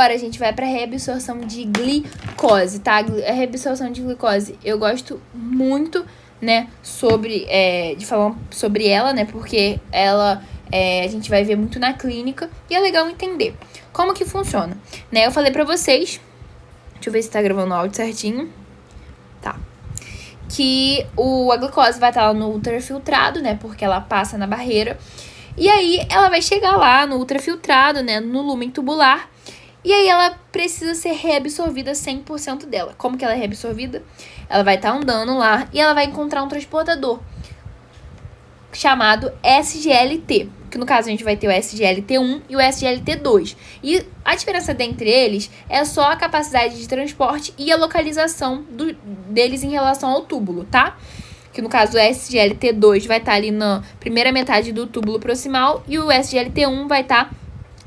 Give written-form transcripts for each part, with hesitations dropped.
Agora a gente vai para reabsorção de glicose, tá? A reabsorção de glicose eu gosto muito, né, de falar sobre ela, né, porque ela a gente vai ver muito na clínica e é legal entender como que funciona, né? Eu falei pra vocês, deixa eu ver se tá gravando o áudio certinho, tá? Que a glicose vai estar lá no ultrafiltrado, né, porque ela passa na barreira, e aí ela vai chegar lá no ultrafiltrado, né, no lúmen tubular. E aí ela precisa ser reabsorvida 100% dela. Como que ela é reabsorvida? Ela vai estar andando lá e ela vai encontrar um transportador chamado SGLT. Que no caso a gente vai ter o SGLT1 e o SGLT2. E a diferença dentre eles é só a capacidade de transporte e a localização deles em relação ao túbulo, tá? Que no caso o SGLT2 vai estar ali na primeira metade do túbulo proximal e o SGLT1 vai estar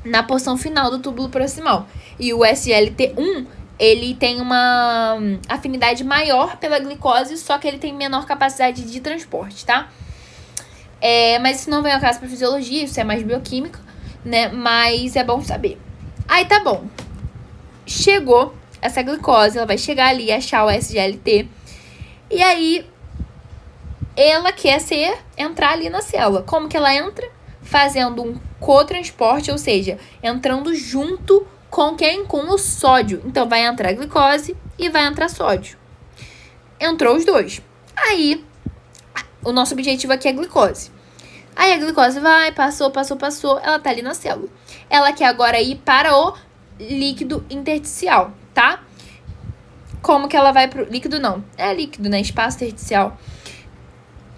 na porção final do túbulo proximal. E o SGLT1, ele tem uma afinidade maior pela glicose, só que ele tem menor capacidade de transporte, tá? Mas isso não vem ao caso para fisiologia, isso é mais bioquímica, né? Mas é bom saber. Aí tá bom. Chegou essa glicose, ela vai chegar ali e achar o SGLT. E aí, ela quer entrar ali na célula. Como que ela entra? Fazendo um cotransporte, ou seja, entrando junto com quem? Com o sódio. Então, vai entrar glicose e vai entrar sódio. Entrou os dois. Aí, o nosso objetivo aqui é a glicose. Aí, a glicose passou, ela tá ali na célula. Ela quer agora ir para o líquido intersticial, tá? Como que ela vai pro... Líquido não, é líquido, né? Espaço intersticial.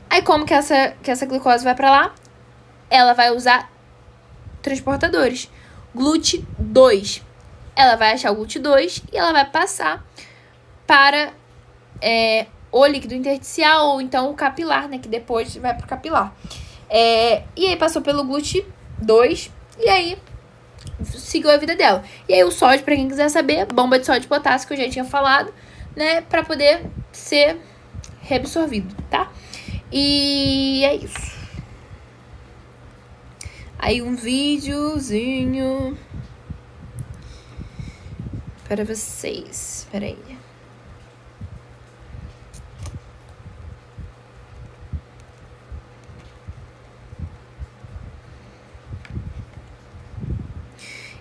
Aí, como que essa glicose vai pra lá? Ela vai usar transportadores. GLUT2. Ela vai achar o GLUT2 e ela vai passar para o líquido intersticial ou então o capilar, né? Que depois vai pro capilar. E aí passou pelo GLUT2 e aí seguiu a vida dela. E aí o sódio, para quem quiser saber, bomba de sódio e potássio, que eu já tinha falado, né? Para poder ser reabsorvido, tá? E é isso. Aí um videozinho para vocês. Espera aí.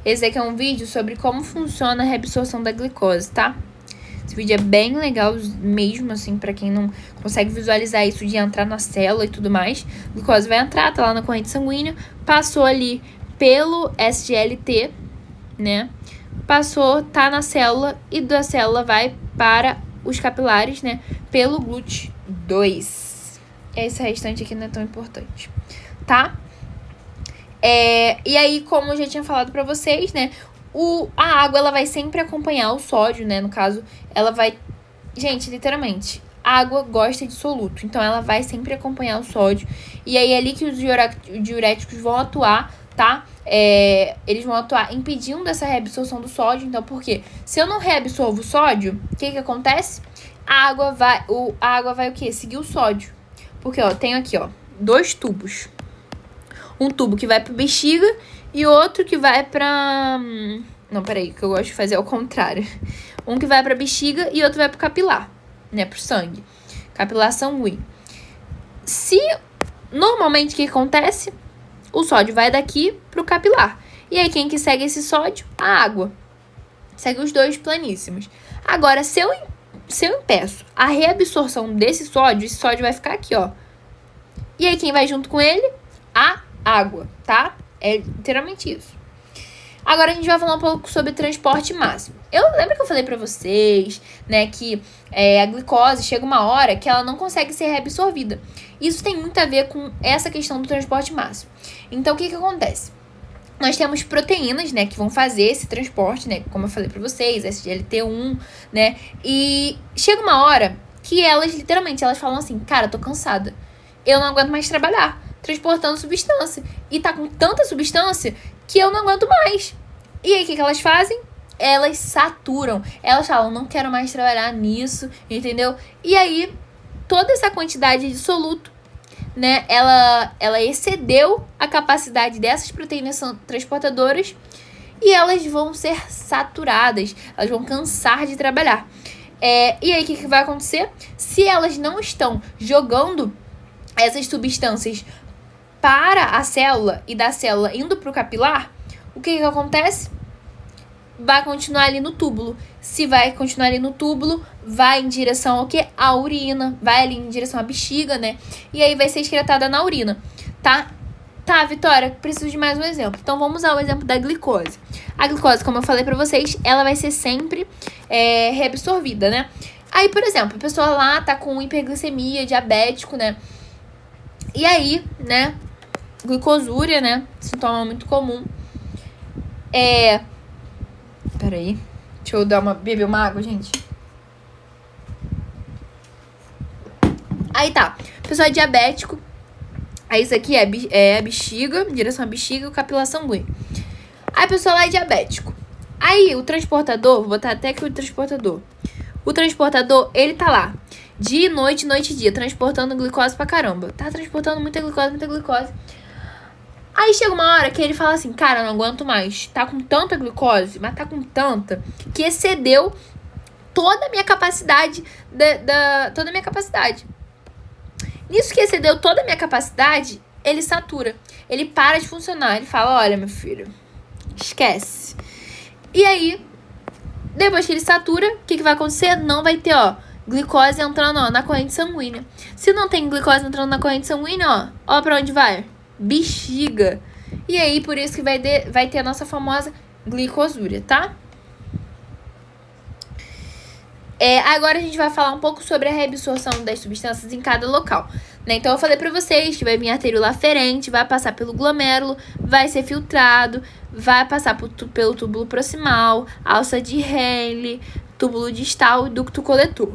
Esse aqui é um vídeo sobre como funciona a reabsorção da glicose, tá? Esse vídeo é bem legal mesmo, assim, pra quem não consegue visualizar isso de entrar na célula e tudo mais. A glicose vai entrar, tá lá na corrente sanguínea, passou ali pelo SGLT, né? Passou, tá na célula e da célula vai para os capilares, né? Pelo GLUT2. Esse restante aqui não é tão importante, tá? E aí, como eu já tinha falado pra vocês, né? A água, ela vai sempre acompanhar o sódio, né? No caso, ela vai... Gente, literalmente, a água gosta de soluto. Então, ela vai sempre acompanhar o sódio. E aí, é ali que os diuréticos vão atuar, tá? Eles vão atuar impedindo essa reabsorção do sódio. Então, por quê? Se eu não reabsorvo o sódio, o que acontece? A água vai o quê? Seguir o sódio. Porque, ó, tenho aqui, ó, 2 tubos. Um tubo que vai pra bexiga e outro que vai pra... Não, peraí, que eu gosto de fazer ao contrário. Um que vai pra bexiga e outro vai pro capilar, né? Pro sangue. Capilar sanguíneo. Normalmente, o que acontece? O sódio vai daqui pro capilar. E aí, quem que segue esse sódio? A água. Segue os dois planíssimos. Agora, se eu impeço a reabsorção desse sódio, esse sódio vai ficar aqui, ó. E aí, quem vai junto com ele? A água, tá? É literalmente isso. Agora a gente vai falar um pouco sobre transporte máximo. Lembro que eu falei pra vocês, né, que a glicose chega uma hora que ela não consegue ser reabsorvida. Isso tem muito a ver com essa questão do transporte máximo. Então, o que acontece? Nós temos proteínas, né, que vão fazer esse transporte, né, como eu falei pra vocês, SGLT1, né, e chega uma hora que elas, literalmente, elas falam assim, cara, eu tô cansada, eu não aguento mais trabalhar transportando substância. E tá com tanta substância que eu não aguento mais. E aí, o que elas fazem? Elas saturam. Elas falam, não quero mais trabalhar nisso, entendeu? E aí, toda essa quantidade de soluto, né, ela excedeu a capacidade dessas proteínas transportadoras e elas vão ser saturadas, elas vão cansar de trabalhar. E aí, o que vai acontecer? Se elas não estão jogando essas substâncias para a célula e da célula indo para o capilar, o que acontece? Vai continuar ali no túbulo. Se vai continuar ali no túbulo, vai em direção ao quê? A urina. Vai ali em direção à bexiga, né? E aí vai ser excretada na urina, tá? Tá, Vitória, preciso de mais um exemplo. Então, vamos usar o exemplo da glicose. A glicose, como eu falei pra vocês, ela vai ser sempre reabsorvida, né? Aí, por exemplo, a pessoa lá tá com hiperglicemia, diabético, né? E aí, né? Glicosúria, né? Sintoma muito comum. Peraí. Deixa eu beber uma água, gente. Aí tá. Pessoa diabético. Aí isso aqui é a bexiga, direção à bexiga e o capilar sanguíneo. Aí a pessoa lá é diabético. Aí o transportador, vou botar até aqui o transportador. O transportador, ele tá lá. Dia e noite, noite e dia, transportando glicose pra caramba. Tá transportando muita glicose, muita glicose. Aí chega uma hora que ele fala assim, cara, eu não aguento mais. Tá com tanta glicose, mas tá com tanta, que excedeu toda a minha capacidade. Toda a minha capacidade. Nisso que excedeu toda a minha capacidade, ele satura. Ele para de funcionar. Ele fala, olha, meu filho, esquece. E aí, depois que ele satura, o que vai acontecer? Não vai ter, glicose entrando, na corrente sanguínea. Se não tem glicose entrando na corrente sanguínea, ó pra onde vai? Bexiga. E aí, por isso que vai ter a nossa famosa glicosúria, tá? Agora a gente vai falar um pouco sobre a reabsorção das substâncias em cada local, né? Então eu falei pra vocês que vai vir arteriola aferente, vai passar pelo glomérulo, vai ser filtrado, vai passar pelo túbulo proximal, alça de Henle, túbulo distal e ducto coletor.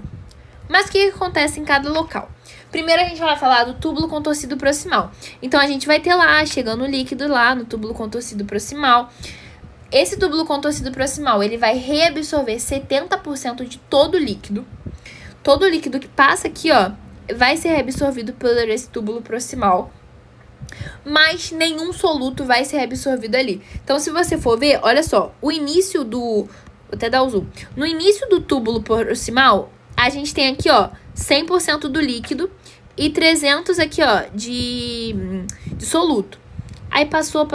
Mas o que acontece em cada local? Primeiro a gente vai falar do túbulo contorcido proximal. Então a gente vai ter lá, chegando o líquido lá no túbulo contorcido proximal. Esse túbulo contorcido proximal, ele vai reabsorver 70% de todo o líquido. Todo o líquido que passa aqui, vai ser reabsorvido por esse túbulo proximal. Mas nenhum soluto vai ser reabsorvido ali. Então, se você for ver, olha só, o início do... Vou até dar o zoom. No início do túbulo proximal, a gente tem aqui, 100% do líquido e 300 aqui, de soluto. Aí passou,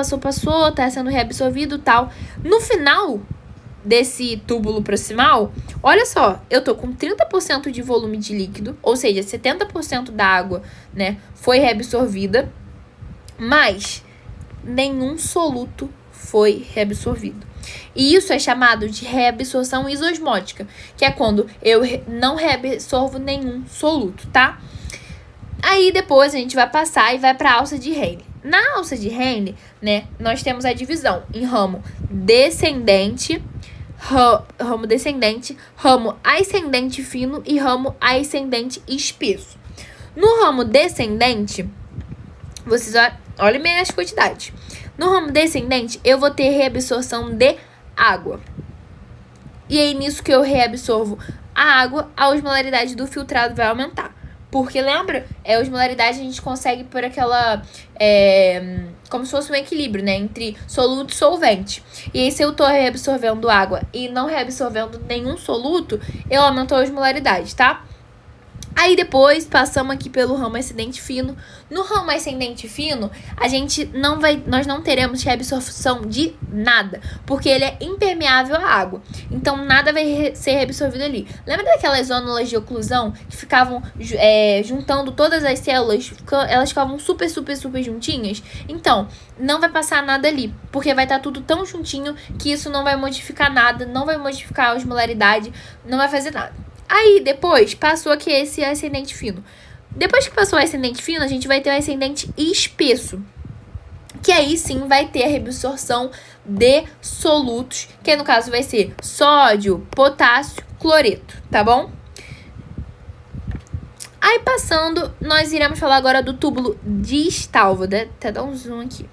tá sendo reabsorvido e tal. No final desse túbulo proximal, olha só, eu tô com 30% de volume de líquido, ou seja, 70% da água, né, foi reabsorvida, mas nenhum soluto foi reabsorvido. E isso é chamado de reabsorção isosmótica, que é quando eu não reabsorvo nenhum soluto, tá? Aí depois a gente vai passar e vai para a alça de Henle. Na alça de Henle, né, nós temos a divisão em ramo descendente, ramo ascendente fino e ramo ascendente espesso. No ramo descendente, vocês olhem bem as quantidades. No ramo descendente, eu vou ter reabsorção de água. E aí, nisso que eu reabsorvo a água, a osmolaridade do filtrado vai aumentar. Porque, lembra? A osmolaridade a gente consegue por aquela... como se fosse um equilíbrio, né? Entre soluto e solvente. E aí, se eu tô reabsorvendo água e não reabsorvendo nenhum soluto, eu aumento a osmolaridade, tá? Aí depois passamos aqui pelo ramo ascendente fino. No ramo ascendente fino, nós não teremos reabsorção de nada, porque ele é impermeável à água. Então nada vai ser reabsorvido ali. Lembra daquelas zônulas de oclusão que ficavam juntando todas as células? Elas ficavam super, super, super juntinhas? Então, não vai passar nada ali, porque vai estar tudo tão juntinho que isso não vai modificar nada, não vai modificar a osmolaridade, não vai fazer nada. Aí, depois, passou aqui esse ascendente fino. Depois que passou o ascendente fino, a gente vai ter o ascendente espesso. Que aí, sim, vai ter a reabsorção de solutos. Que, no caso, vai ser sódio, potássio, cloreto. Tá bom? Aí, passando, nós iremos falar agora do túbulo distal. Vou até dar um zoom aqui.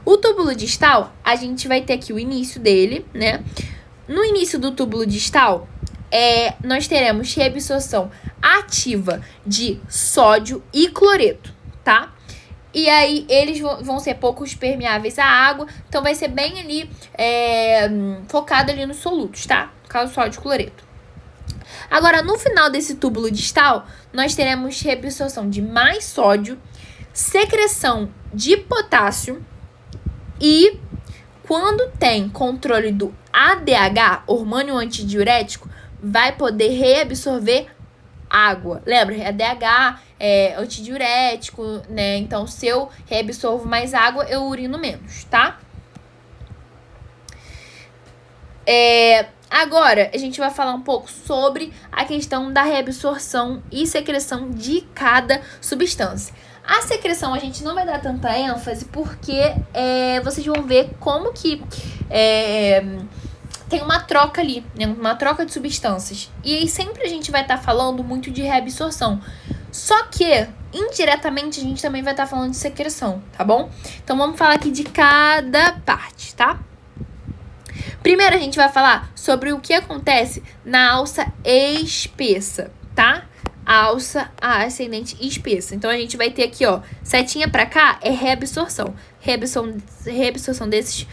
O túbulo distal, a gente vai ter aqui o início dele, né? No início do túbulo distal... nós teremos reabsorção ativa de sódio e cloreto, tá? E aí, eles vão ser poucos permeáveis à água. Então, vai ser bem ali, focado ali nos solutos, tá? No caso, sódio e cloreto. Agora, no final desse túbulo distal, nós teremos reabsorção de mais sódio, secreção de potássio e, quando tem controle do ADH, hormônio antidiurético, vai poder reabsorver água. Lembra, ADH é antidiurético, né? Então, se eu reabsorvo mais água, eu urino menos, tá? Agora, a gente vai falar um pouco sobre a questão da reabsorção e secreção de cada substância. A secreção a gente não vai dar tanta ênfase porque vocês vão ver como que tem uma troca ali, né? Uma troca de substâncias. E aí sempre a gente vai estar falando muito de reabsorção. Só que, indiretamente, a gente também vai estar falando de secreção, tá bom? Então, vamos falar aqui de cada parte, tá? Primeiro, a gente vai falar sobre o que acontece na alça espessa, tá? A alça ascendente espessa. Então, a gente vai ter aqui, ó, setinha pra cá é reabsorção. Reabsorção dessas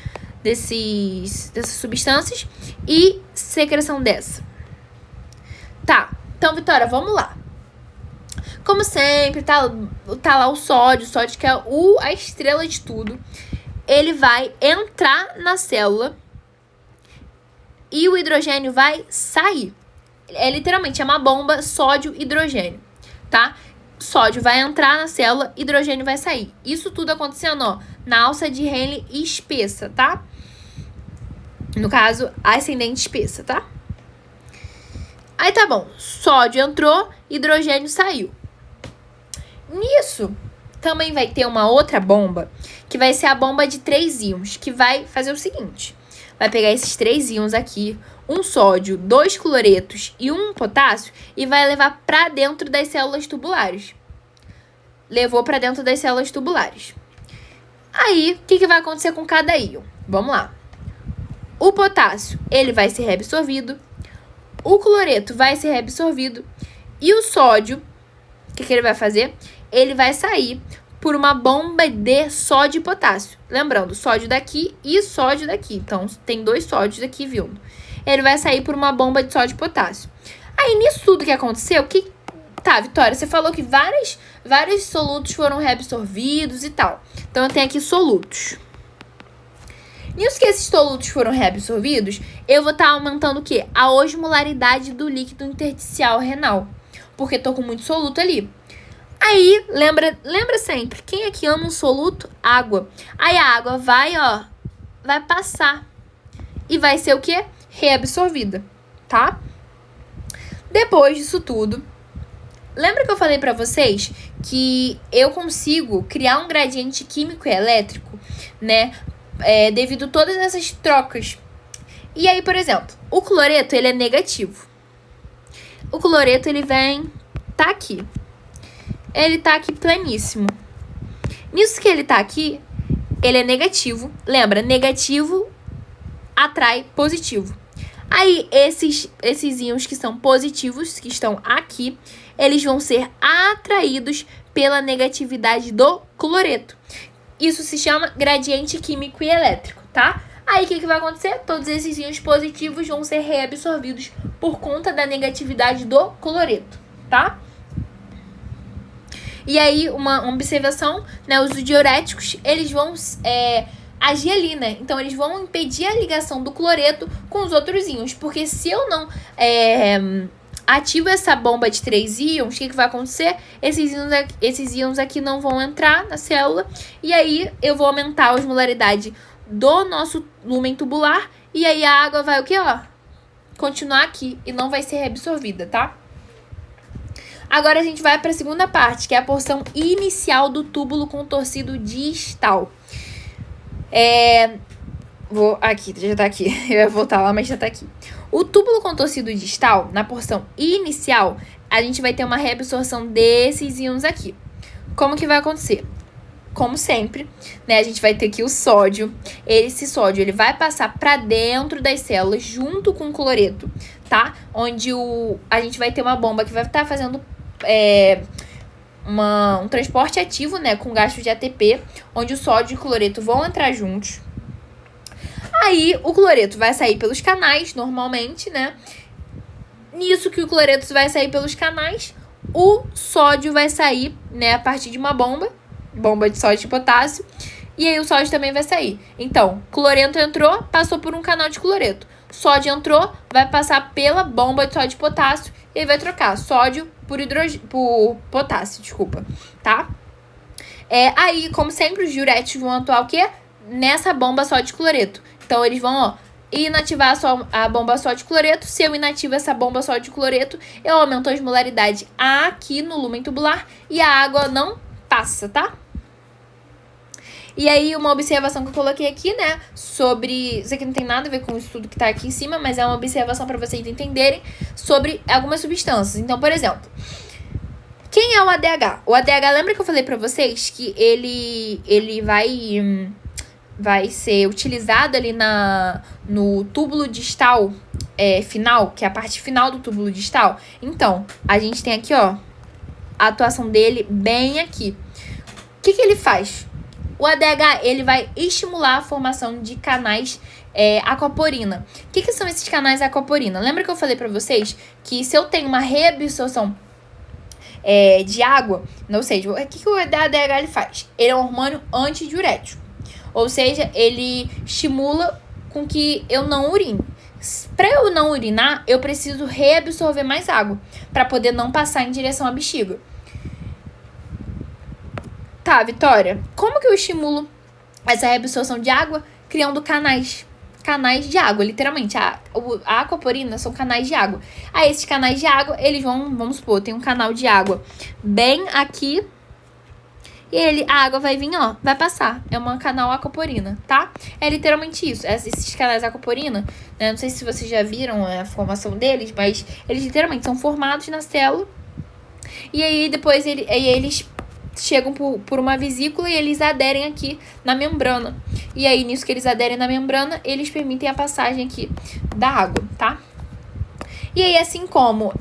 substâncias e secreção dessa. Tá, então, Vitória, vamos lá. Como sempre, tá lá o sódio que é a estrela de tudo. Ele vai entrar na célula e o hidrogênio vai sair. Literalmente, é uma bomba sódio-hidrogênio, tá? Sódio vai entrar na célula, hidrogênio vai sair. Isso tudo acontecendo, ó, na alça de Henle espessa, tá? No caso, ascendente espessa, tá? Aí tá bom, sódio entrou, hidrogênio saiu. Nisso, também vai ter uma outra bomba, que vai ser a bomba de 3 íons, que vai fazer o seguinte. Vai pegar esses 3 íons aqui, um sódio, 2 cloretos e um potássio, e vai levar para dentro das células tubulares. Levou para dentro das células tubulares. Aí, o que vai acontecer com cada íon? Vamos lá. O potássio, ele vai ser reabsorvido. O cloreto vai ser reabsorvido. E o sódio, o que ele vai fazer? Ele vai sair por uma bomba de sódio e potássio. Lembrando, sódio daqui e sódio daqui. Então, tem 2 sódios aqui vindo. Ele vai sair por uma bomba de sódio e potássio. Aí, nisso tudo que aconteceu, Tá, Vitória, você falou que vários solutos foram reabsorvidos e tal. Então, eu tenho aqui solutos. Nisso que esses solutos foram reabsorvidos, eu vou estar aumentando o quê? A osmolaridade do líquido intersticial renal. Porque tô com muito soluto ali. Aí, lembra sempre, quem é que ama um soluto? Água. Aí a água vai passar. E vai ser o quê? Reabsorvida, tá? Depois disso tudo, lembra que eu falei pra vocês que eu consigo criar um gradiente químico e elétrico, né? Devido a todas essas trocas. E aí, por exemplo, o cloreto, ele é negativo. O cloreto, ele tá aqui. Ele tá aqui planíssimo. Nisso que ele tá aqui, ele é negativo. Lembra, negativo atrai positivo. Aí, esses íons que são positivos, que estão aqui, eles vão ser atraídos pela negatividade do cloreto. Isso se chama gradiente químico e elétrico, tá? Aí, o que vai acontecer? Todos esses íons positivos vão ser reabsorvidos por conta da negatividade do cloreto, tá? E aí, uma observação, né? Os diuréticos, eles vão agir ali, né? Então, eles vão impedir a ligação do cloreto com os outros íons. Porque se eu não ativo essa bomba de 3 íons, o que vai acontecer? Esses íons aqui não vão entrar na célula. E aí, eu vou aumentar a osmolaridade do nosso lúmen tubular. E aí, a água vai o quê, ó? Continuar aqui e não vai ser reabsorvida, tá? Agora a gente vai para a segunda parte, que é a porção inicial do túbulo contorcido distal. Aqui, já tá aqui. Eu ia voltar lá, mas já tá aqui. O túbulo contorcido distal, na porção inicial, a gente vai ter uma reabsorção desses íons aqui. Como que vai acontecer? Como sempre, né, a gente vai ter aqui o sódio. Esse sódio, ele vai passar para dentro das células junto com o cloreto, tá? Onde a gente vai ter uma bomba que vai estar fazendo um transporte ativo, né, com gasto de ATP, onde o sódio e o cloreto vão entrar juntos. Aí, o cloreto vai sair pelos canais, normalmente, né? Nisso que o cloreto vai sair pelos canais, o sódio vai sair, né, a partir de uma bomba de sódio e potássio, e aí o sódio também vai sair. Então, cloreto entrou, passou por um canal de cloreto. Sódio entrou, vai passar pela bomba de sódio e potássio, e aí vai trocar sódio por potássio, desculpa, tá? Aí, como sempre, os diuréticos vão atuar o quê? Nessa bomba sódio e cloreto. Então, eles vão, inativar a bomba sódio e cloreto. Se eu inativo essa bomba sódio e cloreto, eu aumento a osmolaridade aqui no lumen tubular e a água não passa, tá? E aí, uma observação que eu coloquei aqui, né, sobre... Isso aqui não tem nada a ver com o estudo que tá aqui em cima, mas é uma observação para vocês entenderem sobre algumas substâncias. Então, por exemplo, quem é o ADH? O ADH, lembra que eu falei para vocês que ele vai ser utilizado ali no túbulo distal final, que é a parte final do túbulo distal? Então, a gente tem aqui, ó, a atuação dele bem aqui. O que ele faz? O ADH, ele vai estimular a formação de canais aquaporina. O que são esses canais aquaporina? Lembra que eu falei pra vocês que se eu tenho uma reabsorção de água, ou seja, o que o ADH ele faz? Ele é um hormônio antidiurético. Ou seja, ele estimula com que eu não urine. Para eu não urinar, eu preciso reabsorver mais água, para poder não passar em direção à bexiga. Tá, Vitória, como que eu estimulo essa reabsorção de água? Criando canais de água, literalmente. A aquaporina são canais de água. Aí, esses canais de água, eles vamos supor, tem um canal de água bem aqui. E a água vai vir, ó, vai passar. É um canal aquaporina, tá? É literalmente isso. Esses canais aquaporina, né? Não sei se vocês já viram a formação deles, mas eles literalmente são formados na célula. E aí, depois, eles chegam por uma vesícula e eles aderem aqui na membrana. E aí, nisso que eles aderem na membrana, eles permitem a passagem aqui da água, tá? E aí, assim como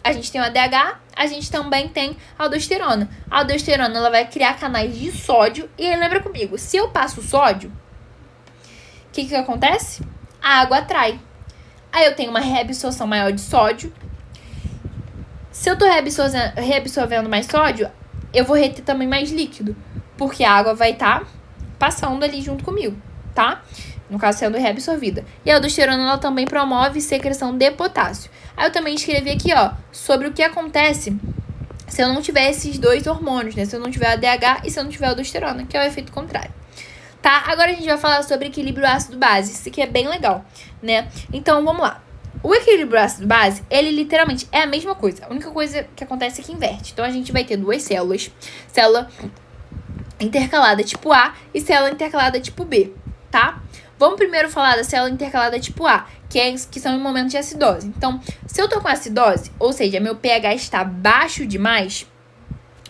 a gente tem o ADH, a gente também tem a aldosterona. A aldosterona, ela vai criar canais de sódio. E aí, lembra comigo, se eu passo sódio, o que acontece? A água atrai. Aí eu tenho uma reabsorção maior de sódio. Se eu tô reabsorvendo mais sódio, eu vou reter também mais líquido, porque a água vai estar passando ali junto comigo, tá? No caso, sendo reabsorvida. E a aldosterona, ela também promove secreção de potássio. Aí eu também escrevi aqui, ó, sobre o que acontece se eu não tiver esses dois hormônios, né? Se eu não tiver ADH e se eu não tiver aldosterona, que é o efeito contrário. Tá? Agora a gente vai falar sobre equilíbrio ácido-base. Isso aqui é bem legal, né? Então, vamos lá. O equilíbrio ácido-base, ele literalmente é a mesma coisa. A única coisa que acontece é que inverte. Então, a gente vai ter duas células. Célula intercalada tipo A e célula intercalada tipo B, tá? Vamos primeiro falar da célula intercalada tipo A, que são em momentos de acidose. Então, se eu tô com acidose, ou seja, meu pH está baixo demais,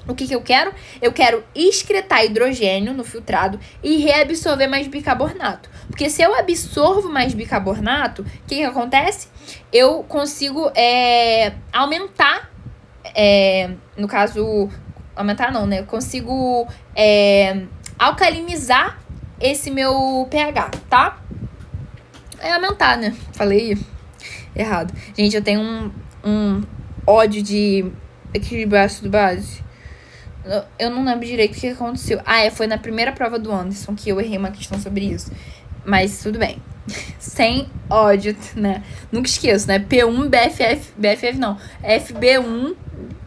o que eu quero? Eu quero excretar hidrogênio no filtrado e reabsorver mais bicarbonato. Porque se eu absorvo mais bicarbonato, o que acontece? Eu consigo aumentar, no caso, aumentar não, né? Eu consigo alcalinizar esse meu pH, tá? Aumentar, né? Falei errado. Gente, eu tenho um ódio de equilíbrio ácido-base. Eu não lembro direito o que aconteceu. Foi na primeira prova do Anderson que eu errei uma questão sobre isso. Mas tudo bem. Sem ódio, né? Nunca esqueço, né? P1, BFF não. FB1,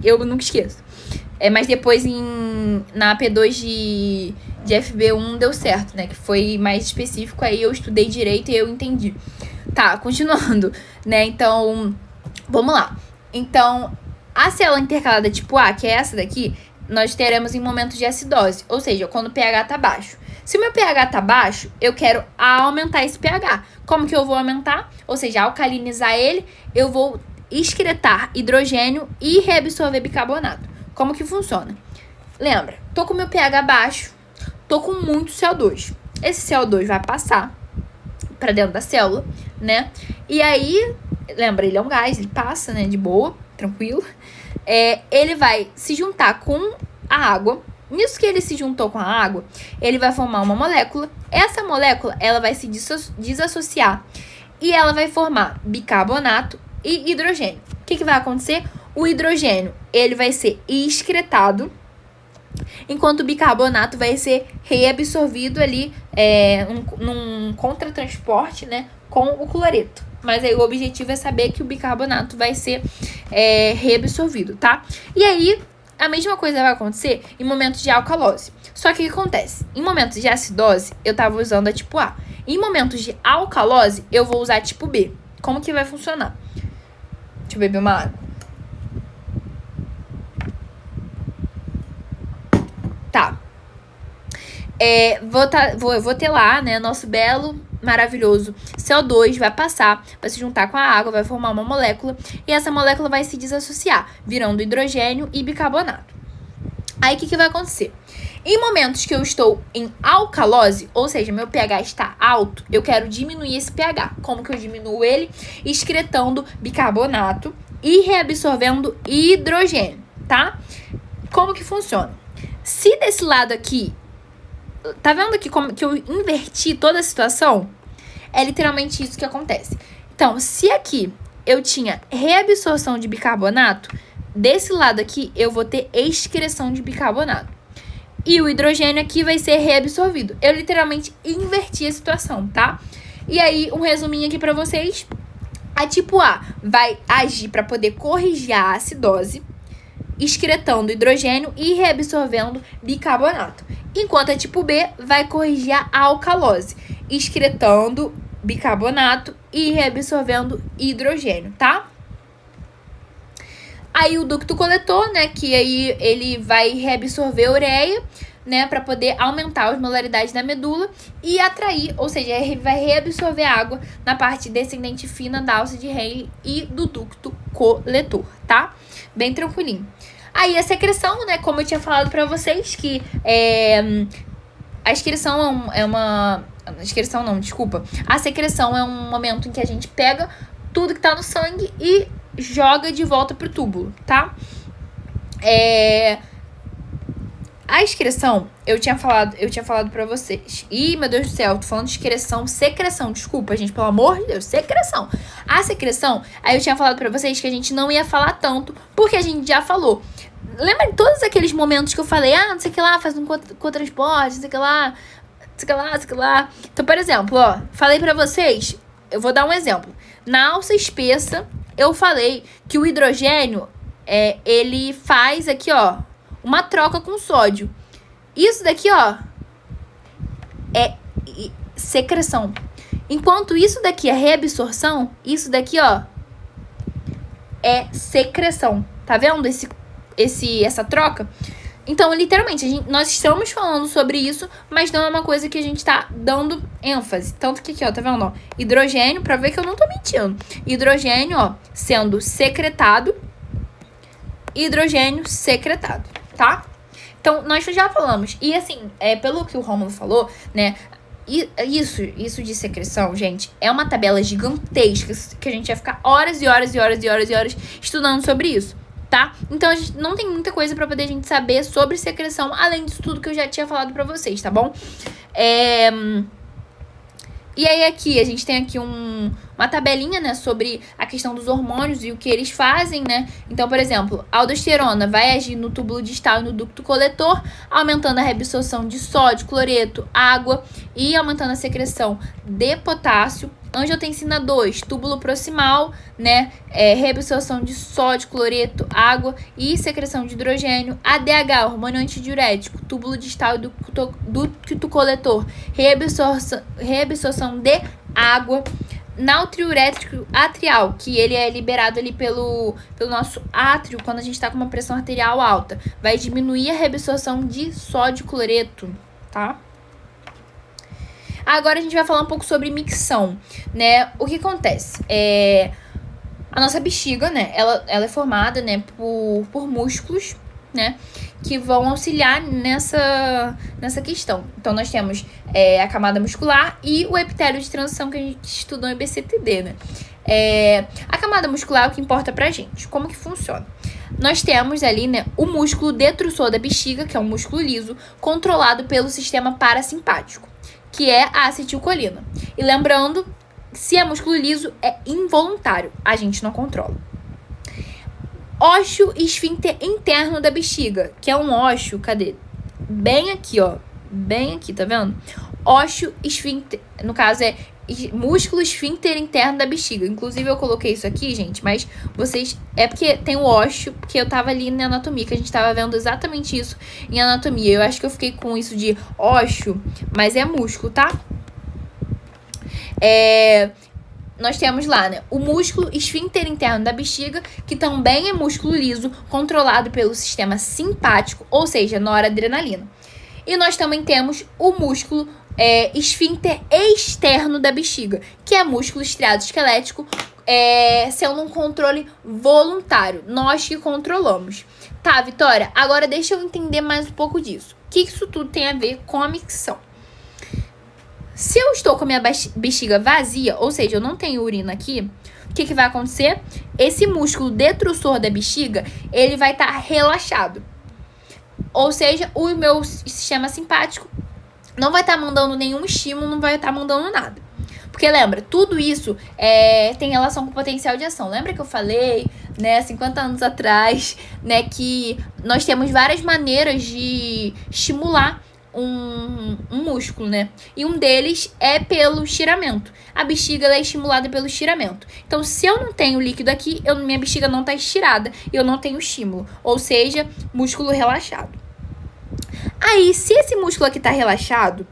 eu nunca esqueço. Mas depois na P2 de FB1 deu certo, né? Que foi mais específico, aí eu estudei direito e eu entendi. Tá, continuando, né? Então, vamos lá. Então, a célula intercalada tipo A, que é essa daqui, nós teremos em momentos de acidose, ou seja, quando o pH tá baixo. Se o meu pH tá baixo, eu quero aumentar esse pH. Como que eu vou aumentar? Ou seja, alcalinizar ele, eu vou excretar hidrogênio e reabsorver bicarbonato. Como que funciona? Lembra, tô com meu pH baixo, tô com muito CO2. Esse CO2 vai passar para dentro da célula, né? E aí, lembra, ele é um gás, ele passa, né, de boa. tranquilo. Ele vai se juntar com a água. Nisso que ele se juntou com a água, ele vai formar uma molécula. Essa molécula, ela vai se desassociar e ela vai formar bicarbonato e hidrogênio. O que vai acontecer? O hidrogênio, ele vai ser excretado, enquanto o bicarbonato vai ser reabsorvido ali num contratransporte, né, com o cloreto. Mas aí o objetivo é saber que o bicarbonato vai ser reabsorvido, tá? E aí, a mesma coisa vai acontecer em momentos de alcalose. Só que o que acontece? Em momentos de acidose, eu tava usando a tipo A. Em momentos de alcalose, eu vou usar a tipo B. Como que vai funcionar? Deixa eu beber uma água. Tá. Vou ter lá, né, nosso belo, maravilhoso CO2 vai passar, vai se juntar com a água, vai formar uma molécula, e essa molécula vai se desassociar, virando hidrogênio e bicarbonato. Aí, o que vai acontecer? Em momentos que eu estou em alcalose, ou seja, meu pH está alto, eu quero diminuir esse pH. Como que eu diminuo ele? Excretando bicarbonato e reabsorvendo hidrogênio, tá? Como que funciona? Se desse lado aqui, tá vendo aqui como que eu inverti toda a situação? É literalmente isso que acontece. Então, se aqui eu tinha reabsorção de bicarbonato, desse lado aqui eu vou ter excreção de bicarbonato. E o hidrogênio aqui vai ser reabsorvido. Eu literalmente inverti a situação, tá? E aí, um resuminho aqui pra vocês. A tipo A vai agir para poder corrigir a acidose, excretando hidrogênio e reabsorvendo bicarbonato. Enquanto a tipo B vai corrigir a alcalose, excretando bicarbonato e reabsorvendo hidrogênio, tá? Aí o ducto coletor, né, que aí ele vai reabsorver a ureia, né, para poder aumentar as molaridades da medula e atrair, ou seja, ele vai reabsorver a água na parte descendente fina da alça de Rayleigh e do ducto coletor, tá? Bem tranquilinho. Aí a secreção, né, como eu tinha falado para vocês, que a excreção é uma... Excreção não, desculpa. A secreção é um momento em que a gente pega tudo que tá no sangue e joga de volta pro túbulo, tá? A excreção, eu tinha falado pra vocês. Ih, meu Deus do céu, tô falando de excreção, secreção. Desculpa, gente, pelo amor de Deus, secreção. A secreção, aí eu tinha falado pra vocês que a gente não ia falar tanto, porque a gente já falou. Lembra de todos aqueles momentos que eu falei, não sei o que lá, faz um cotransporte, não sei o que lá, não sei o que lá, não sei o que lá. Então, por exemplo, ó, falei pra vocês, eu vou dar um exemplo. Na alça espessa, eu falei que o hidrogênio, ele faz aqui, ó, uma troca com sódio. Isso daqui, ó, é secreção. Enquanto isso daqui é reabsorção, isso daqui, ó, é secreção. Tá vendo essa troca? Então, literalmente, nós estamos falando sobre isso, mas não é uma coisa que a gente tá dando ênfase. Tanto que aqui, ó, tá vendo, ó, hidrogênio, pra ver que eu não tô mentindo. Hidrogênio, ó, sendo secretado, hidrogênio secretado, tá? Então, nós já falamos. E, assim, pelo que o Rômulo falou, né, isso de secreção, gente, é uma tabela gigantesca que a gente vai ficar horas e horas e horas e horas e horas estudando sobre isso. Tá? Então, a gente não tem muita coisa pra poder a gente saber sobre secreção, além disso tudo que eu já tinha falado pra vocês, tá bom? E aí, aqui, a gente tem aqui uma tabelinha, né, sobre a questão dos hormônios e o que eles fazem, né? Então, por exemplo, a aldosterona vai agir no túbulo distal e no ducto coletor, aumentando a reabsorção de sódio, cloreto, água e aumentando a secreção de potássio. Angiotensina 2, túbulo proximal, né, reabsorção de sódio, cloreto, água e secreção de hidrogênio. ADH, hormônio antidiurético, túbulo distal e ducto coletor, reabsorção de água. Natriurético atrial, que ele é liberado ali pelo nosso átrio quando a gente tá com uma pressão arterial alta. Vai diminuir a reabsorção de sódio, cloreto, tá? Agora a gente vai falar um pouco sobre micção, né? O que acontece? A nossa bexiga, né? Ela é formada, né, por músculos, né? Que vão auxiliar nessa questão. Então, nós temos a camada muscular e o epitélio de transição que a gente estudou em BCTD, né? A camada muscular é o que importa pra gente. Como que funciona? Nós temos ali, né, o músculo detrusor da bexiga, que é um músculo liso, controlado pelo sistema parasimpático, que é a acetilcolina. E lembrando, se é músculo liso, é involuntário, a gente não controla. Ósseo esfíncter interno da bexiga, que é um ósseo, cadê? Bem aqui, ó. Bem aqui, tá vendo? Ósseo esfíncter, no caso é músculo esfíncter interno da bexiga. Inclusive eu coloquei isso aqui, gente, mas vocês... É porque tem o ósseo, porque eu tava ali na anatomia, que a gente tava vendo exatamente isso em anatomia. Eu acho que eu fiquei com isso de ósseo, mas é músculo, tá? Nós temos lá, né, o músculo esfíncter interno da bexiga, que também é músculo liso, controlado pelo sistema simpático, ou seja, noradrenalina. E nós também temos o músculo esfíncter externo da bexiga, que é músculo estriado esquelético, sendo um controle voluntário. Nós que controlamos. Tá, Vitória? Agora deixa eu entender mais um pouco disso. O que isso tudo tem a ver com a micção? Se eu estou com a minha bexiga vazia, ou seja, eu não tenho urina aqui, o que vai acontecer? Esse músculo detrusor da bexiga, ele vai estar relaxado. Ou seja, o meu sistema simpático não vai estar mandando nenhum estímulo, não vai estar mandando nada. Porque lembra, tudo isso tem relação com o potencial de ação. Lembra que eu falei, né, 50 anos atrás, né, que nós temos várias maneiras de estimular um músculo, né? E um deles é pelo estiramento. A bexiga ela é estimulada pelo estiramento. Então, se eu não tenho líquido aqui, minha bexiga não está estirada e eu não tenho estímulo. Ou seja, músculo relaxado. Aí, se esse músculo aqui está relaxado,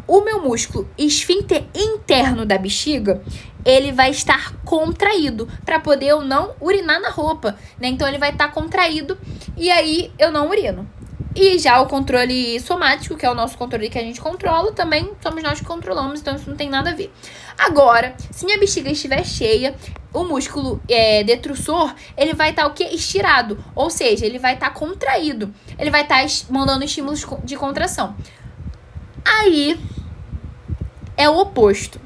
o meu músculo esfíncter interno da bexiga, ele vai estar contraído para poder eu não urinar na roupa, né? Então, ele vai estar contraído e aí eu não urino. E já o controle somático, que é o nosso controle que a gente controla, também somos nós que controlamos, então isso não tem nada a ver. Agora, se minha bexiga estiver cheia, o músculo detrusor, ele vai estar o quê? Estirado, ou seja, ele vai estar contraído. Ele vai estar mandando estímulos de contração. Aí, é o oposto.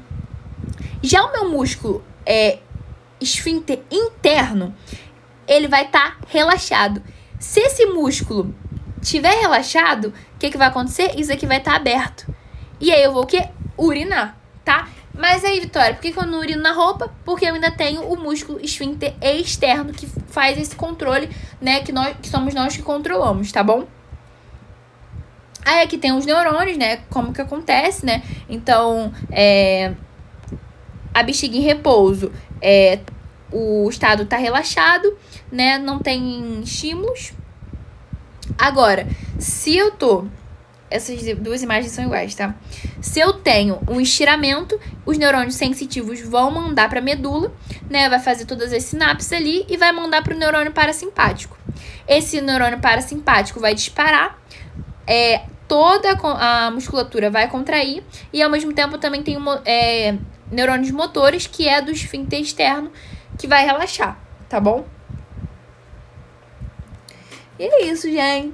Já o meu músculo esfíncter interno, ele vai estar relaxado. Se esse músculo estiver relaxado, o que vai acontecer? Isso aqui vai estar aberto. E aí eu vou o quê? Urinar, tá? Mas aí, Vitória, por que eu não urino na roupa? Porque eu ainda tenho o músculo esfíncter externo que faz esse controle, né? Que somos nós que controlamos, tá bom? Aí aqui tem os neurônios, né? Como que acontece, né? Então, a bexiga em repouso, o estado tá relaxado, né? Não tem estímulos. Agora, se eu tô... Essas duas imagens são iguais, tá? Se eu tenho um estiramento, os neurônios sensitivos vão mandar pra medula, né? Vai fazer todas as sinapses ali e vai mandar pro neurônio parasimpático. Esse neurônio parasimpático vai disparar, toda a musculatura vai contrair e ao mesmo tempo também tem neurônios motores, que é do esfíncter externo, que vai relaxar, tá bom? E é isso, gente.